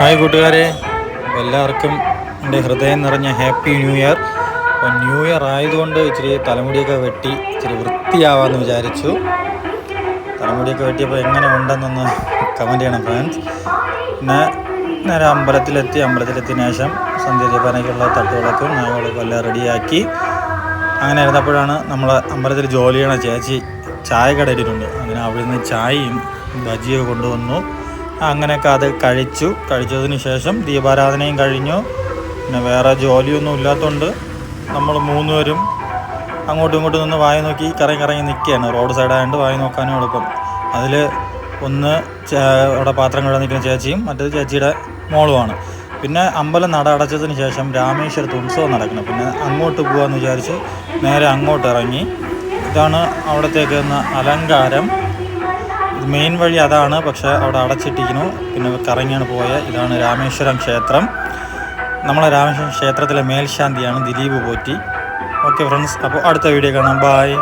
Hi കൂട്ടുകാരെ, എല്ലാവർക്കും എൻ്റെ ഹൃദയം നിറഞ്ഞ ഹാപ്പി ന്യൂ ഇയർ. അപ്പോൾ ന്യൂ ഇയർ ആയതുകൊണ്ട് ഇച്ചിരി തലമുടിയൊക്കെ വെട്ടി ഇച്ചിരി വൃത്തിയാവാമെന്ന് വിചാരിച്ചു. തലമുടിയൊക്കെ വെട്ടിയപ്പോൾ എങ്ങനെ ഉണ്ടെന്നൊന്ന് കമൻറ്റ് ചെയ്യണം ഫ്രണ്ട്സ്. പിന്നെ നേരെ അമ്പലത്തിലെത്തിയതിന് ശേഷം സന്ധ്യാദീപനയ്ക്കുള്ള തട്ടുകളൊക്കെ നായകളൊക്കെ എല്ലാം റെഡിയാക്കി അങ്ങനെ ഇരുന്നപ്പോഴാണ് നമ്മൾ അമ്പലത്തിൽ ജോലി ചെയ്യണ ചേച്ചി ചായ കട ഇട്ടിട്ടുണ്ട്. അങ്ങനെ അവിടെ നിന്ന് ചായയും ബജിയൊക്കെ കൊണ്ടുവന്നു. അങ്ങനെയൊക്കെ അത് കഴിച്ചതിന് ശേഷം ദീപാരാധനയും കഴിഞ്ഞു. പിന്നെ വേറെ ജോലിയൊന്നും ഇല്ലാത്തതുകൊണ്ട് നമ്മൾ മൂന്നുപേരും അങ്ങോട്ടും ഇങ്ങോട്ടും നിന്ന് വായി നോക്കി കറങ്ങി നിൽക്കുകയാണ്. റോഡ് സൈഡായതുകൊണ്ട് വായി നോക്കാനും എളുപ്പം. അതിൽ ഒന്ന് അവിടെ പാത്രം കഴുകാൻ നിൽക്കുന്ന ചേച്ചിയും മറ്റേത് ചേച്ചിയുടെ മോളുമാണ്. പിന്നെ അമ്പലം നട അടച്ചതിന് ശേഷം രാമേശ്വരത്ത് ഉത്സവം നടക്കണം. പിന്നെ അങ്ങോട്ട് പോകാമെന്ന് വിചാരിച്ച് നേരെ അങ്ങോട്ട് ഇറങ്ങി. ഇതാണ് അവിടത്തേക്ക് എന്ന അലങ്കാരം. മെയിൻ വഴി അതാണ്, പക്ഷേ അവിടെ അടച്ചിട്ടിരിക്കുന്നു. പിന്നെ കറങ്ങിയാണ് പോയത്. ഇതാണ് രാമേശ്വരം ക്ഷേത്രം. നമ്മളെ രാമേശ്വരം ക്ഷേത്രത്തിലെ മേൽശാന്തിയാണ് ദിലീപ് പോറ്റി. ഓക്കെ ഫ്രണ്ട്സ്, അപ്പോൾ അടുത്ത വീഡിയോ കാണാം. ബായ്.